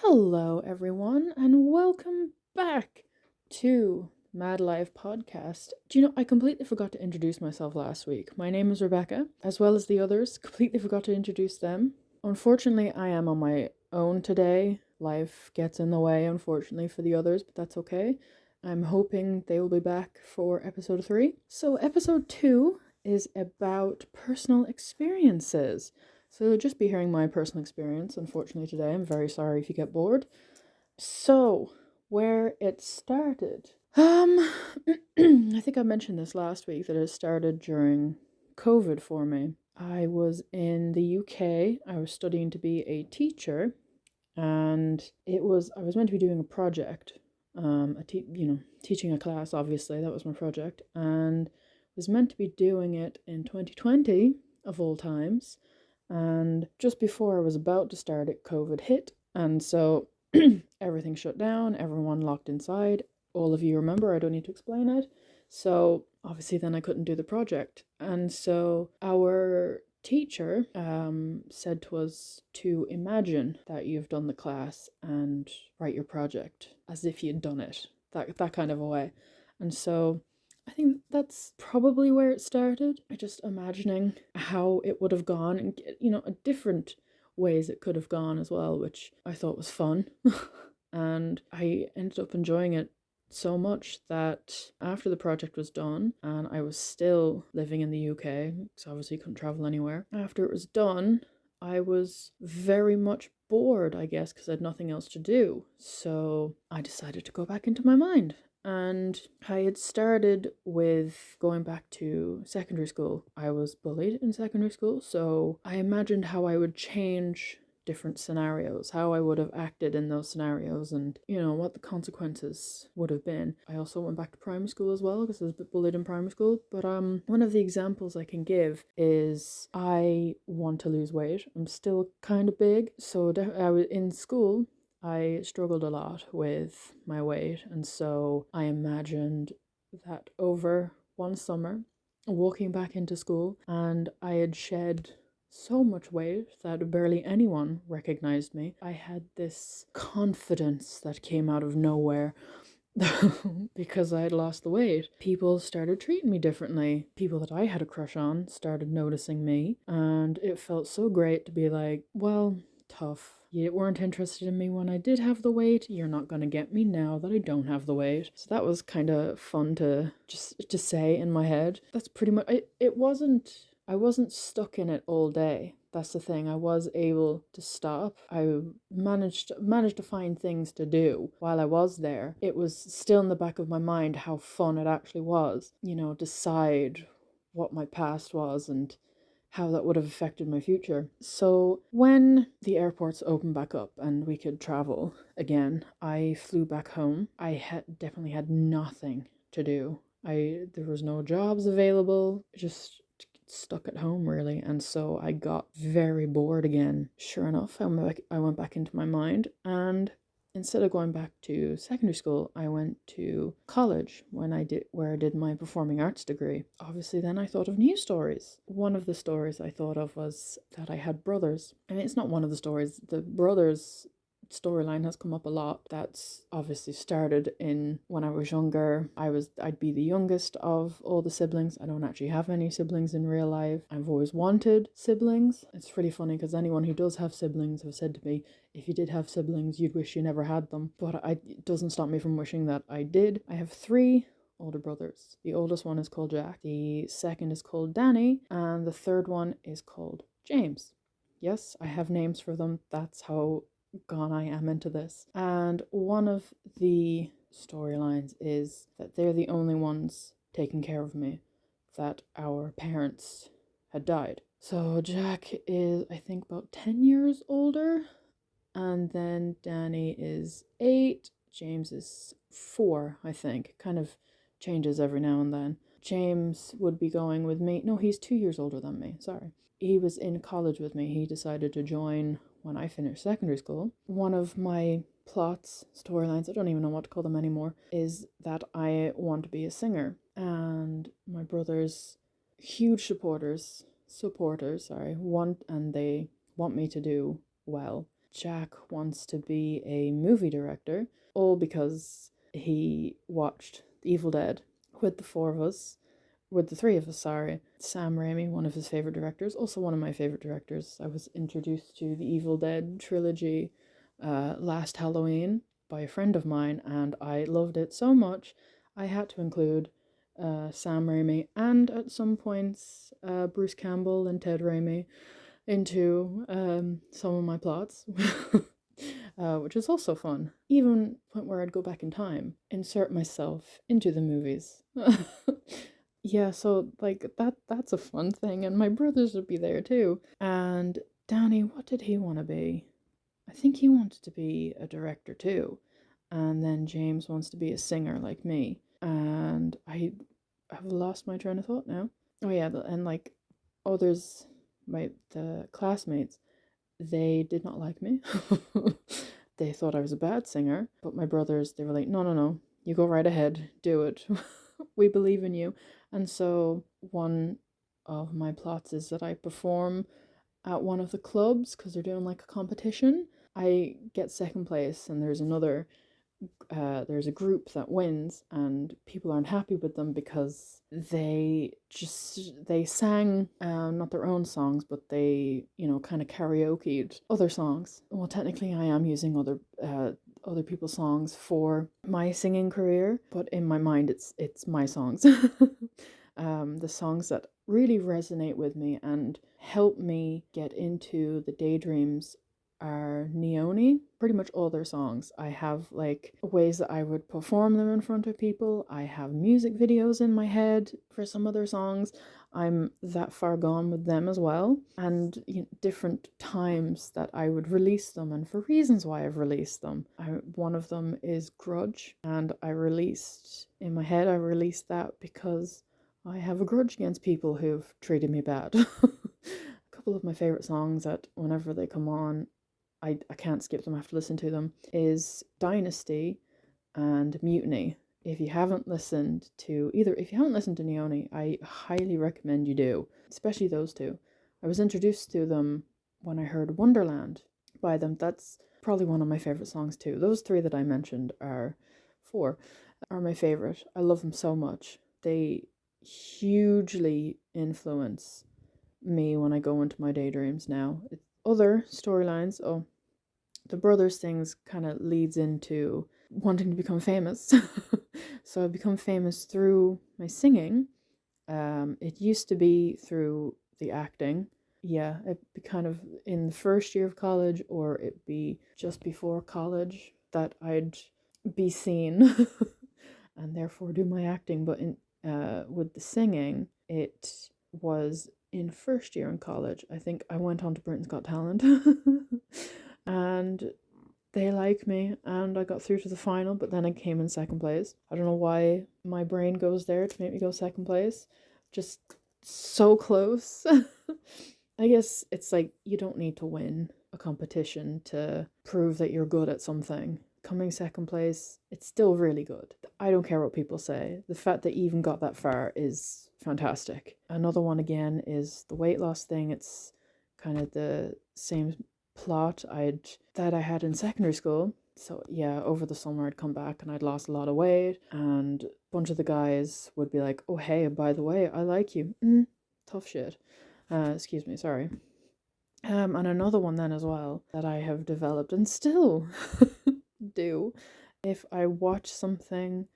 Hello, everyone, and welcome back to Mad Life Podcast. Do you know, I completely forgot to introduce myself last week. My name is Rebecca, as well as the others. Completely forgot to introduce them. Unfortunately, I am on my own today. Life gets in the way, unfortunately, for the others, but that's okay. I'm hoping they will be back for episode 3. So, episode 2 is about personal experiences. So you'll just be hearing my personal experience, unfortunately, today. I'm very sorry if you get bored. So, where it started. I think I mentioned this last week that it started during COVID for me. I was in the UK. I was studying to be a teacher, and I was meant to be doing a project. Teaching a class, obviously, that was my project, and was meant to be doing it in 2020 of all times. And just before I was about to start it, COVID hit. And so everything shut down, everyone locked inside. All of you remember, I don't need to explain it. So obviously then I couldn't do the project. And so our teacher said to us to imagine that you've done the class and write your project as if you'd done it. That kind of a way. And so I think that's probably where it started. I just imagining how it would have gone and, different ways it could have gone as well, which I thought was fun. And I ended up enjoying it so much that after the project was done and I was still living in the UK, because obviously couldn't travel anywhere, after it was done, I was very much bored, I guess, because I had nothing else to do. So I decided to go back into my mind. And I had started with going back to secondary school. I was bullied in secondary school, so I imagined how I would change different scenarios, how I would have acted in those scenarios, and what the consequences would have been. I also went back to primary school as well because I was a bit bullied in primary school. But one of the examples I can give is I want to lose weight. I'm still kind of big, so I was in school. I struggled a lot with my weight, and so I imagined that over one summer, walking back into school, and I had shed so much weight that barely anyone recognized me. I had this confidence that came out of nowhere because I had lost the weight. People started treating me differently. People that I had a crush on started noticing me, and it felt so great to be like, well, tough. You weren't interested in me when I did have the weight. You're not going to get me now that I don't have the weight. So that was kind of fun to just to say in my head. That's pretty much I wasn't stuck in it all day. That's the thing. I was able to stop. I managed to find things to do while I was there. It was still in the back of my mind how fun it actually was. Decide what my past was and how that would have affected my future. So when the airports opened back up and we could travel again, I flew back home. I definitely had nothing to do. There was no jobs available, just stuck at home really, and so I got very bored again. Sure enough, I went back into my mind, and instead of going back to secondary school, I went to college where I did my performing arts degree. Obviously, then I thought of new stories. One of the stories I thought of was that I had brothers. I mean, it's not one of the stories. The brothers storyline has come up a lot. That's obviously started in when I was younger. I'd be the youngest of all the siblings. I don't actually have any siblings in real life. I've always wanted siblings. It's really funny because anyone who does have siblings have said to me, if you did have siblings, you'd wish you never had them. But it doesn't stop me from wishing that I did. I have 3 older brothers. The oldest one is called Jack, the second is called Danny, and the third one is called James. Yes, I have names for them. That's how gone I am into this. And one of the storylines is that they're the only ones taking care of me, that our parents had died. So Jack is, I think, about 10 years older, and then Danny is 8, James is 4, I think. Kind of changes every now and then. James would be going with me. No, he's 2 years older than me, sorry. He was in college with me. He decided to join when I finished secondary school. One of my storylines, I don't even know what to call them anymore, is that I want to be a singer. And my brothers, huge supporters, they want me to do well. Jack wants to be a movie director, all because he watched The Evil Dead with the three of us, sorry. Sam Raimi, one of his favorite directors, also one of my favorite directors. I was introduced to the Evil Dead trilogy last Halloween by a friend of mine, and I loved it so much I had to include Sam Raimi and at some points Bruce Campbell and Ted Raimi into some of my plots. Which is also fun. Even point where I'd go back in time, insert myself into the movies. Yeah, so like that's a fun thing, and my brothers would be there too. And Danny, what did he want to be? I think he wanted to be a director too. And then James wants to be a singer like me. And I have lost my train of thought now. Oh yeah, and like others, the classmates, they did not like me. They thought I was a bad singer, but my brothers, they were like, no, no, no, you go right ahead, do it. We believe in you. And so one of my plots is that I perform at one of the clubs because they're doing like a competition. I get second place, and there's a group that wins, and people aren't happy with them because they sang not their own songs, but they kind of karaokeed other songs. Well, technically I am using other people's songs for my singing career, but in my mind it's my songs. The songs that really resonate with me and help me get into the daydreams are Neoni. Pretty much all their songs. I have like ways that I would perform them in front of people. I have music videos in my head for some of their songs. I'm that far gone with them as well. And different times that I would release them and for reasons why I've released them. One of them is Grudge, and I released that because I have a grudge against people who've treated me bad. A couple of my favorite songs that whenever they come on, I can't skip them, I have to listen to them, is Dynasty and Mutiny. If you haven't listened to Neoni, I highly recommend you do, especially those two. I was introduced to them when I heard Wonderland by them. That's probably one of my favorite songs too. Those three that I mentioned are my favorite. I love them so much. They hugely influence me when I go into my daydreams now. Other storylines, the brothers things kind of leads into wanting to become famous. So I've become famous through my singing. It used to be through the acting. Yeah, it'd be kind of in the first year of college, or it'd be just before college that I'd be seen and therefore do my acting. But with the singing, it was in first year in college. I think I went on to Britain's Got Talent. And they liked me, and I got through to the final, but then I came in second place. I don't know why my brain goes there to make me go second place. Just so close. I guess it's like you don't need to win a competition to prove that you're good at something. Coming second place, it's still really good. I don't care what people say. The fact that you even got that far is fantastic. Another one again is the weight loss thing. It's kind of the same plot that I had in secondary school. So yeah, over the summer I'd come back and I'd lost a lot of weight, and a bunch of the guys would be like, oh hey, by the way, I like you. Tough shit. Excuse me, sorry. And another one then as well that I have developed and still do, if I watch something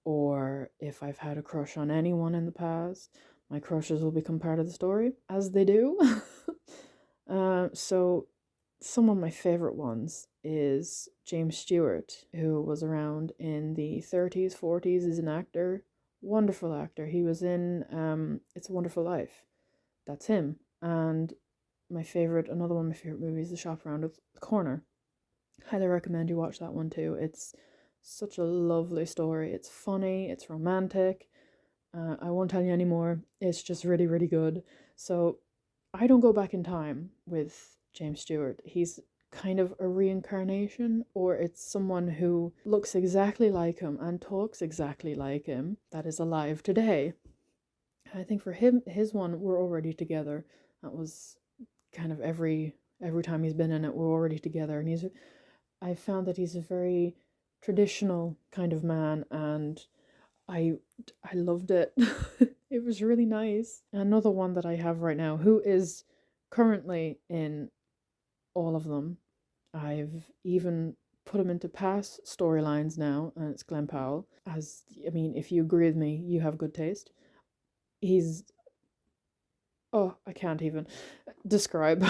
or if I've had a crush on anyone in the past, my crushes will become part of the story, as they do. So some of my favorite ones is James Stewart, who was around in the 30s, 40s as an actor. Wonderful actor. He was in It's a Wonderful Life. That's him. And another one of my favorite movies, The Shop Around the Corner. Highly recommend you watch that one too. It's such a lovely story. It's funny, it's romantic. I won't tell you anymore. It's just really, really good. So I don't go back in time with James Stewart. He's kind of a reincarnation, or it's someone who looks exactly like him and talks exactly like him that is alive today. I think for him, his one, We're Already Together, that was kind of every every time he's been in it, we're already together. And I found that he's a very traditional kind of man, and I I loved it. It was really nice. Another one that I have right now, who is currently in all of them. I've even put him into past storylines now, and it's Glenn Powell. As I mean, if you agree with me, you have good taste. He's I can't even describe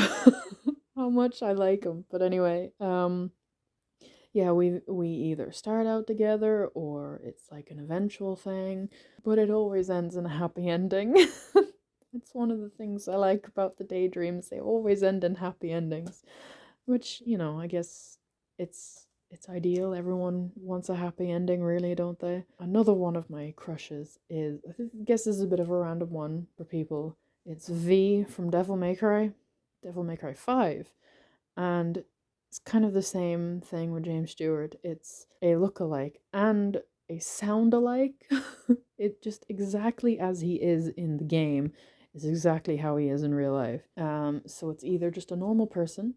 how much I like him. But anyway, yeah, we either start out together or it's like an eventual thing, but it always ends in a happy ending. It's one of the things I like about the daydreams. They always end in happy endings, which, I guess it's ideal. Everyone wants a happy ending, really, don't they? Another one of my crushes is, I guess this is a bit of a random one for people. It's V from Devil May Cry, Devil May Cry 5. And it's kind of the same thing with James Stewart. It's a look-alike and a sound-alike. It just exactly as he is in the game is exactly how he is in real life. So it's either just a normal person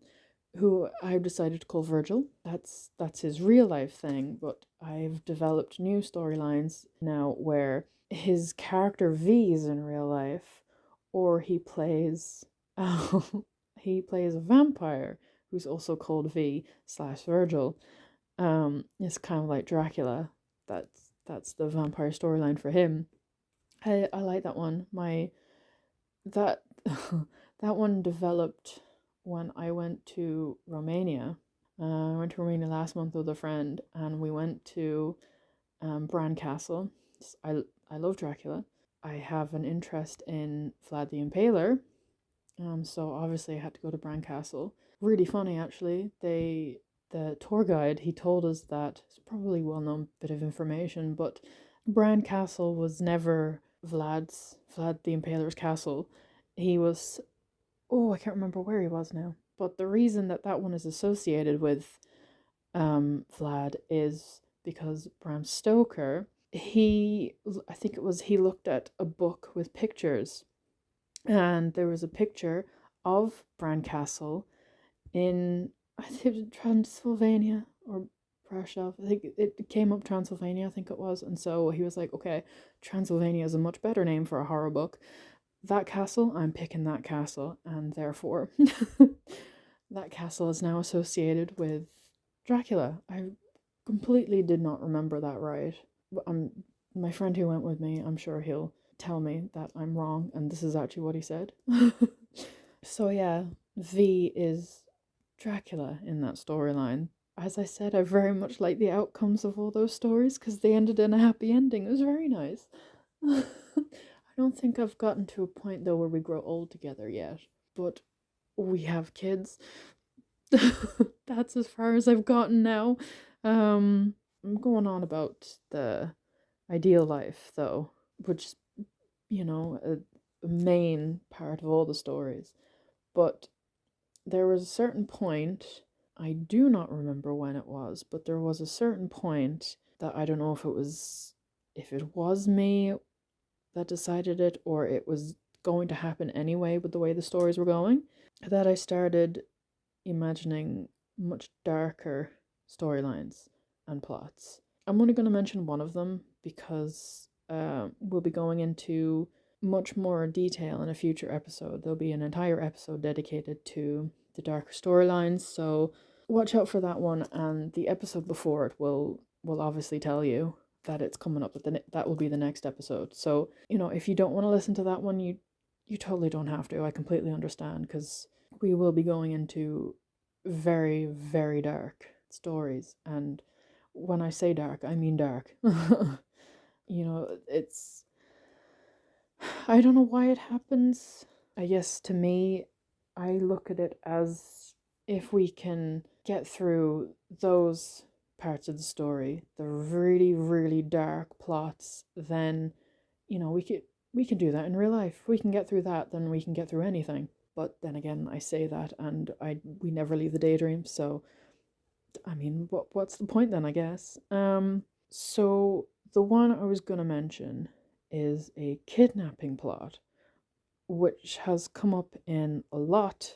who I've decided to call Virgil. That's his real life thing, but I've developed new storylines now where his character V is in real life, or he plays he plays a vampire who's also called V/Virgil. It's kind of like Dracula. That's the vampire storyline for him. I like that one. That that one developed when I went to Romania. I went to Romania last month with a friend, and we went to Bran Castle. I love Dracula. I have an interest in Vlad the Impaler, so obviously I had to go to Bran Castle. Really funny, actually. The tour guide, he told us that it's probably well-known bit of information, but Bran Castle was never Vlad the Impaler's castle. He was, I can't remember where he was now. But the reason that one is associated with Vlad is because Bram Stoker, I think it was he looked at a book with pictures, and there was a picture of Bran Castle in, I think, Transylvania or Prashov. I think it came up Transylvania, I think it was. And so he was like, okay, Transylvania is a much better name for a horror book. That castle, I'm picking that castle, and therefore that castle is now associated with Dracula. I completely did not remember that right. But my friend who went with me, I'm sure he'll tell me that I'm wrong, and this is actually what he said. So yeah, V is Dracula in that storyline. As I said, I very much like the outcomes of all those stories because they ended in a happy ending. It was very nice. I don't think I've gotten to a point though where we grow old together yet, but we have kids. That's as far as I've gotten now. I'm going on about the ideal life though, which is, a main part of all the stories. But there was a certain point, I do not remember when it was, but there was a certain point that I don't know if it was me that decided it or it was going to happen anyway with the way the stories were going, that I started imagining much darker storylines and plots. I'm only going to mention one of them because we'll be going into much more detail in a future episode. There'll be an entire episode dedicated to the darker storylines, so watch out for that one, and the episode before it will obviously tell you that it's coming up, but that will be the next episode. So, if you don't want to listen to that one, you totally don't have to. I completely understand, because we will be going into very, very dark stories, and when I say dark, I mean dark. It's, I don't know why it happens. I guess to me, I look at it as if we can get through those parts of the story, the really, really dark plots, then, we can do that in real life. If we can get through that, then we can get through anything. But then again, I say that and we never leave the daydream, so I mean, what's the point then, I guess? So the one I was gonna mention is a kidnapping plot, which has come up in a lot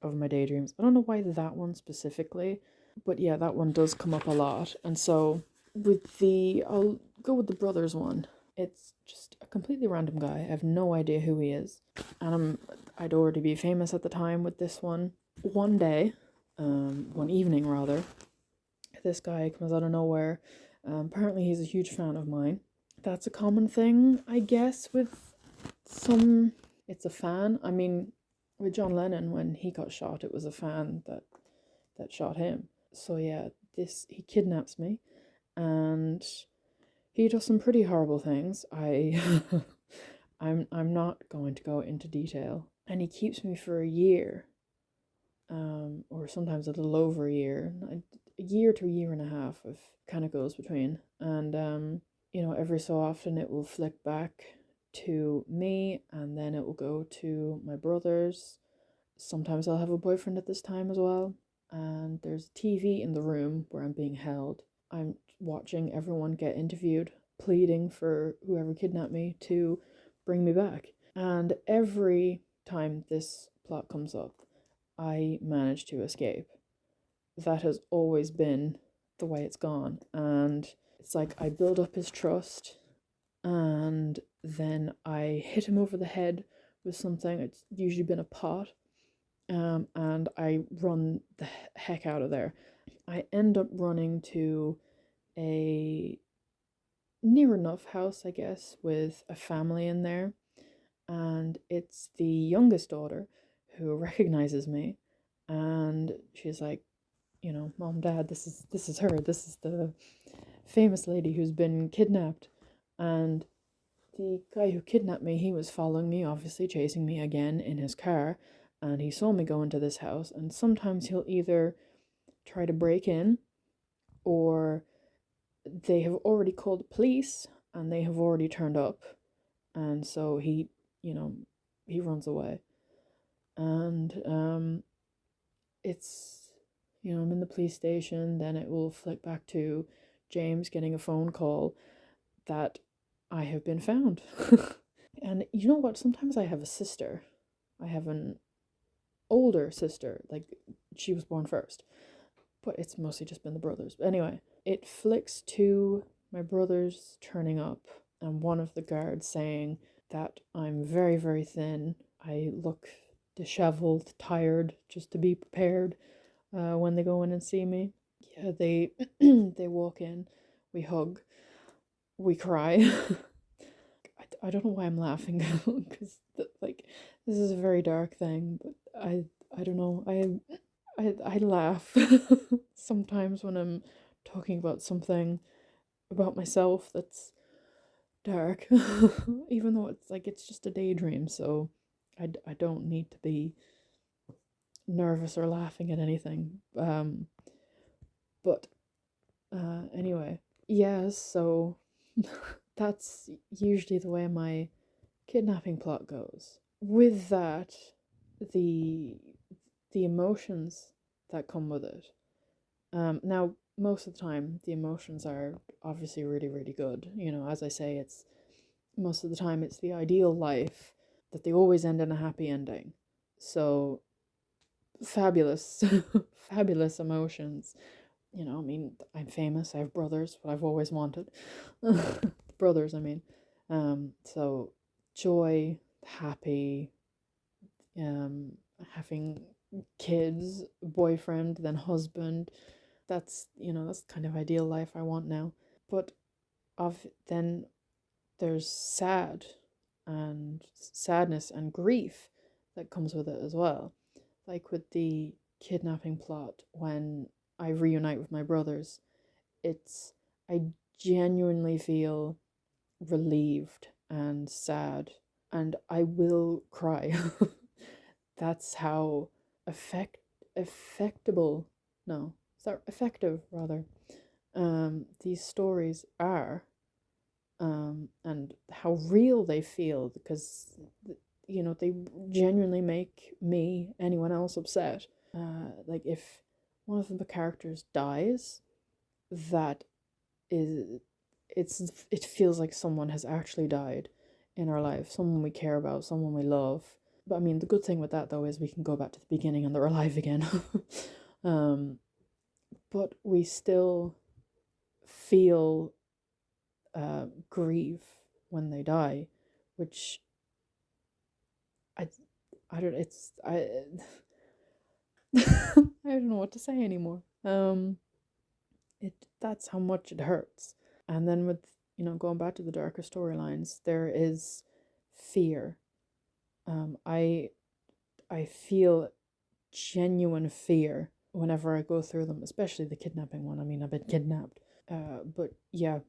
of my daydreams. I don't know why that one specifically, but yeah, that one does come up a lot. And so I'll go with the brothers one. It's just a completely random guy. I have no idea who he is. And I'd already be famous at the time with this one. One day, one evening rather, this guy comes out of nowhere. Apparently he's a huge fan of mine. That's a common thing, I guess, with some... It's a fan. I mean, with John Lennon, when he got shot, it was a fan that shot him. So yeah, he kidnaps me, and he does some pretty horrible things. I'm not going to go into detail. And he keeps me for a year, or sometimes a little over a year to a year and a half. Of kind of goes between, and every so often it will flick back to me, and then it will go to my brothers. Sometimes I'll have a boyfriend at this time as well, and there's a TV in the room where I'm being held. I'm watching everyone get interviewed, pleading for whoever kidnapped me to bring me back. And every time this plot comes up, I manage to escape. That has always been the way it's gone. And it's like I build up his trust, and then I hit him over the head with something. It's usually been a pot. And I run the heck out of there. I end up running to a near enough house, I guess, with a family in there. And it's the youngest daughter who recognizes me. And she's like, Mom, Dad, this is her. This is the famous lady who's been kidnapped. And the guy who kidnapped me, he was following me, obviously chasing me again in his car. And he saw me go into this house. And sometimes he'll either try to break in, or they have already called the police and they have already turned up. And so he runs away. And it's, I'm in the police station. Then it will flick back to James getting a phone call that I have been found. And you know what? Sometimes I have a sister. I have an older sister. Like, she was born first. But it's mostly just been the brothers. But anyway, it flicks to my brothers turning up, and one of the guards saying that I'm very, very thin. I look disheveled, tired, just to be prepared when they go in and see me. Yeah, they they walk in, we hug, we cry. I don't know why I'm laughing, because this is a very dark thing, but I don't know. I laugh sometimes when I'm talking about something about myself that's dark, even though it's just a daydream, so I don't need to be nervous or laughing at anything. But anyway, yeah, so that's usually the way my kidnapping plot goes. With that, the emotions that come with it. Now, most of the time, the emotions are obviously really, really good. As I say, it's most of the time it's the ideal life that they always end in a happy ending. So, fabulous, fabulous emotions. I mean, I'm famous. I have brothers, what I've always wanted. Brothers, I mean. So, joy, happy, having kids, boyfriend, then husband. That's kind of ideal life I want now. But then there's sadness and grief that comes with it as well. Like with the kidnapping plot, when I reunite with my brothers, I genuinely feel relieved and sad, and I will cry. That's how effectable, no, effective rather, these stories are, and how real they feel, because they genuinely make me, anyone else, upset. Like if one of the characters dies, that is, it feels like someone has actually died in our life, someone we care about, someone we love. But I mean, the good thing with that though is we can go back to the beginning and they're alive again. um, but we still feel grief when they die, which I I don't it's I I don't know what to say anymore. It That's how much it hurts. And then with, going back to the darker storylines, there is fear. I feel genuine fear whenever I go through them, especially the kidnapping one. I mean, I've been kidnapped. But yeah,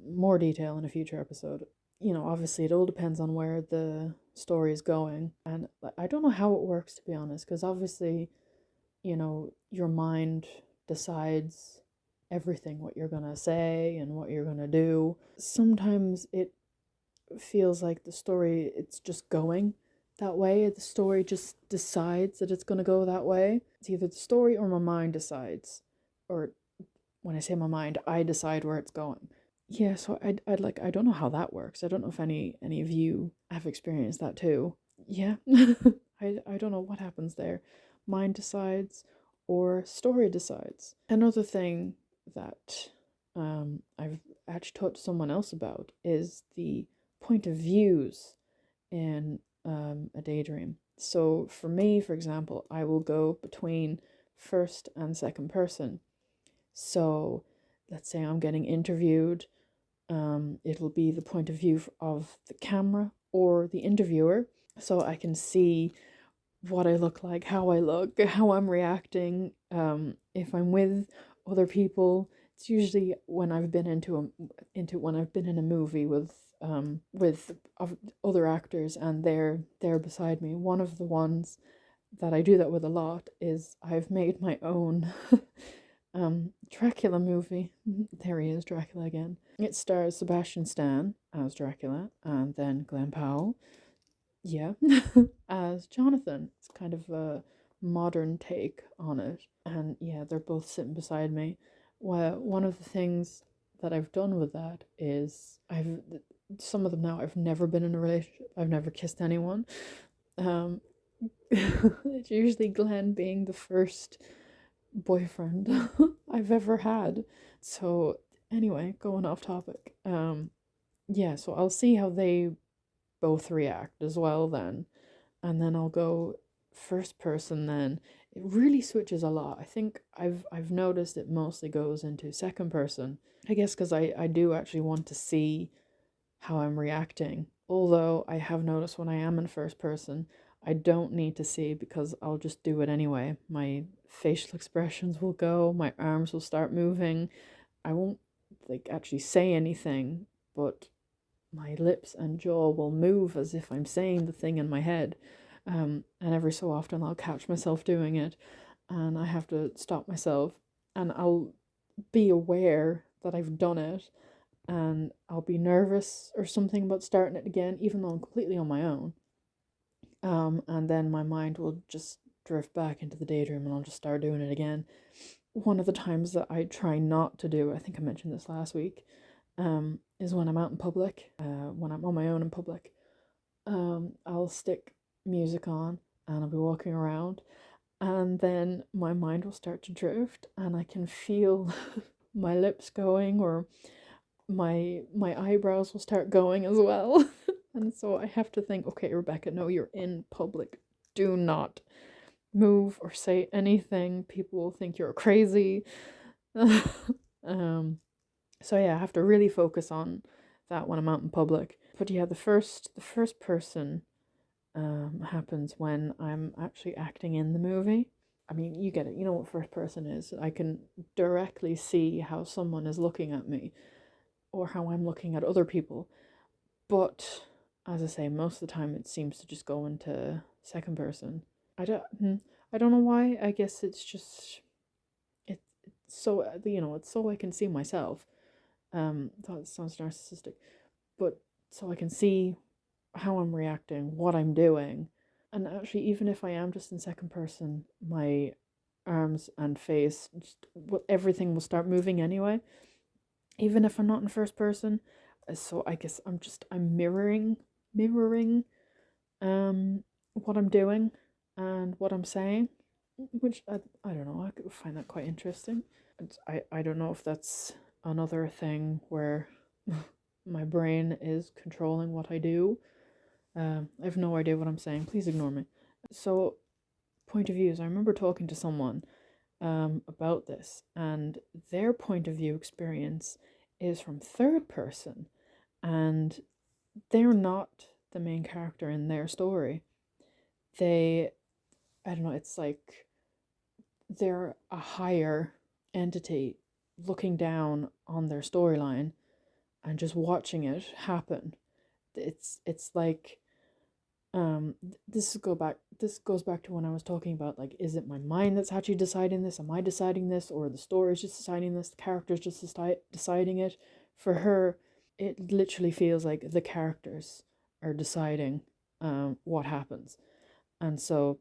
more detail in a future episode. Obviously it all depends on where the story is going. And I don't know how it works, to be honest, because obviously, your mind decides everything, what you're gonna say and what you're gonna do. Sometimes it feels like the story, it's just going that way. The story just decides that it's gonna go that way. It's either the story or my mind decides. Or when I say my mind, I decide where it's going. Yeah, so I'd like, I don't know how that works. I don't know if any of you have experienced that too. Yeah. I don't know what happens there. Mind decides or story decides. Another thing that I've actually talked to someone else about is the point of views in a daydream. So for me, for example, I will go between first and second person. So let's say I'm getting interviewed, it'll be the point of view of the camera or the interviewer, so I can see what I look like, how I look, how I'm reacting. If I'm with other people, it's usually when I've been when I've been in a movie with other actors and they're beside me. One of the ones that I do that with a lot is I've made my own Dracula movie. There he is, Dracula again. It stars Sebastian Stan as Dracula and then Glenn Powell, yeah, as Jonathan. It's kind of a modern take on it. And yeah, they're both sitting beside me. Well, one of the things that I've done with that is some of them now, I've never been in a relationship. I've never kissed anyone. It's usually Glenn being the first boyfriend I've ever had. So anyway, going off topic. Yeah, so I'll see how they both react as well then. And then I'll go first person then. It really switches a lot. I think I've noticed it mostly goes into second person. I guess because I do actually want to see how I'm reacting. Although I have noticed when I am in first person, I don't need to see because I'll just do it anyway. My facial expressions will go, my arms will start moving. I won't like actually say anything, but my lips and jaw will move as if I'm saying the thing in my head. And every so often I'll catch myself doing it and I have to stop myself and I'll be aware that I've done it and I'll be nervous or something about starting it again, even though I'm completely on my own. And then my mind will just drift back into the daydream and I'll just start doing it again. One of the times that I try not to do, I think I mentioned this last week, is when I'm out in public, when I'm on my own in public. I'll stick music on and I'll be walking around and then my mind will start to drift and I can feel my lips going or my eyebrows will start going as well. And so I have to think, okay, Rebecca, no, you're in public. Do not move or say anything. People will think you're crazy. um so yeah, I have to really focus on that when I'm out in public. But yeah, the first person happens when I'm actually acting in the movie. I mean, you get it. You know what first person is. I can directly see how someone is looking at me or how I'm looking at other people. But as I say, most of the time it seems to just go into second person. I don't know why. I guess it's just it's so it's so I can see myself. That sounds narcissistic, but so I can see how I'm reacting, what I'm doing. And actually, even if I am just in second person, my arms and face, just everything will start moving anyway, even if I'm not in first person. So I guess I'm mirroring um what I'm doing and what I'm saying, which I don't know, I could find that quite interesting. I don't know if that's another thing where my brain is controlling what I do. I have no idea what I'm saying. Please ignore me. So, point of views. I remember talking to someone about this, and their point of view experience is from third person, and they're not the main character in their story. They, I don't know, it's like they're a higher entity looking down on their storyline and just watching it happen. It's like this goes back to when I was talking about, like, is it my mind that's actually deciding this? Am I deciding this, or the story's just deciding this? The character's just deciding it. For her, it literally feels like the characters are deciding what happens. And so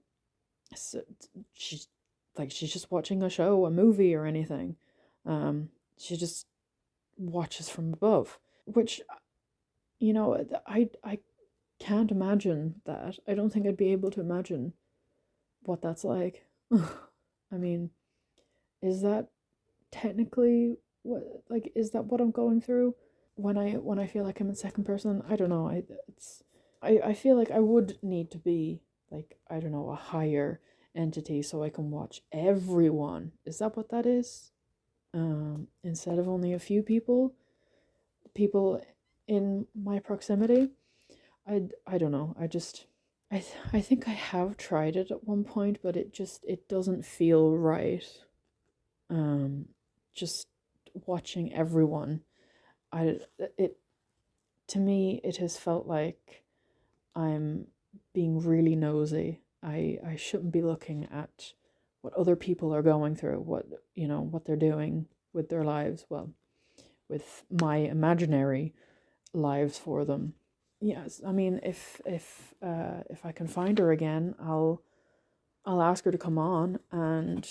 she's she's just watching a show, a movie, or anything. She just watches from above, which, I can't imagine that. I don't think I'd be able to imagine what that's like. I mean, is that technically is that what I'm going through when I feel like I'm in second person? I don't know. I feel like I would need to be, like, I don't know, a higher entity so I can watch everyone. Is that what that is? Instead of only a few people in my proximity. I don't know. I think I have tried it at one point, but it doesn't feel right. Um, just watching everyone. I it To me it has felt like I'm being really nosy. I shouldn't be looking at what other people are going through, what they're doing with their lives, well, with my imaginary lives for them. Yes, I mean, if I can find her again, I'll ask her to come on, and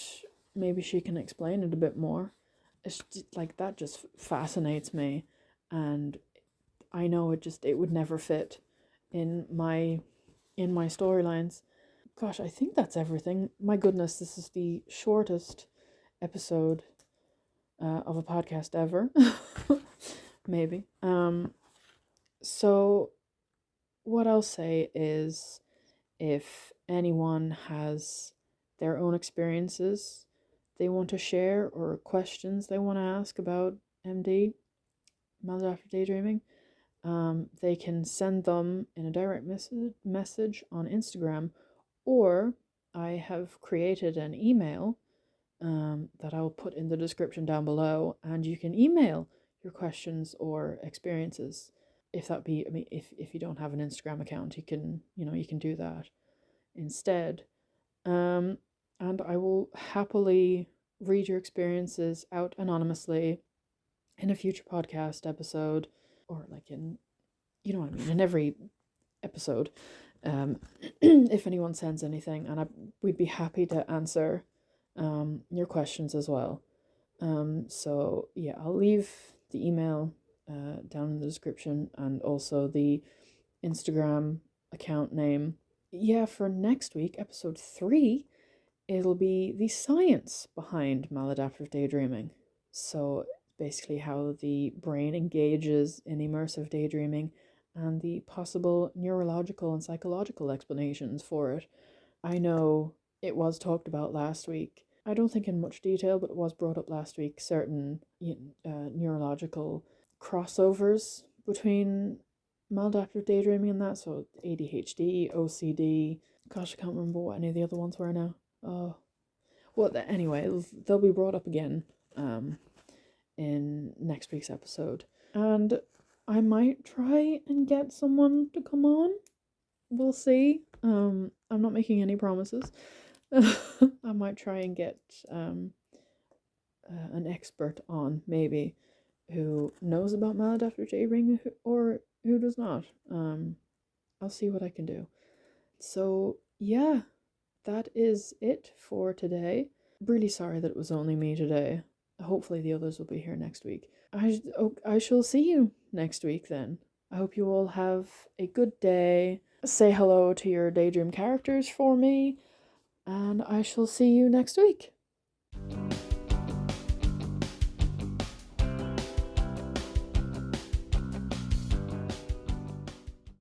maybe she can explain it a bit more. It's just, like, that just fascinates me, and I know it would never fit in my storylines. Gosh, I think that's everything. My goodness, this is the shortest episode of a podcast ever. Maybe. So what I'll say is, if anyone has their own experiences they want to share, or questions they want to ask about MD, Maladaptive Daydreaming, they can send them in a direct message on Instagram, or I have created an email that I'll put in the description down below, and you can email your questions or experiences. If that be, I mean, if you don't have an Instagram account, you can do that instead. Um, and I will happily read your experiences out anonymously in a future podcast episode, or like in, what I mean, in every episode. If anyone sends anything, and we'd be happy to answer your questions as well. So yeah, I'll leave the email down in the description, and also the Instagram account name. Yeah, for next week, episode 3, it'll be the science behind maladaptive daydreaming. So basically how the brain engages in immersive daydreaming, and the possible neurological and psychological explanations for it. I know it was talked about last week. I don't think in much detail, but it was brought up last week, certain neurological crossovers between maladaptive daydreaming and that. So ADHD, OCD. Gosh, I can't remember what any of the other ones were now. Oh, well, anyway, they'll be brought up again in next week's episode. And I might try and get someone to come on. We'll see. I'm not making any promises. I might try and get an expert on, maybe, who knows about maladaptive daydreaming, or who does not. I'll see what I can do. So yeah, that is it for today. Really sorry that it was only me today. Hopefully the others will be here next week. I shall see you next week then. I hope you all have a good day, say hello to your daydream characters for me, and I shall see you next week.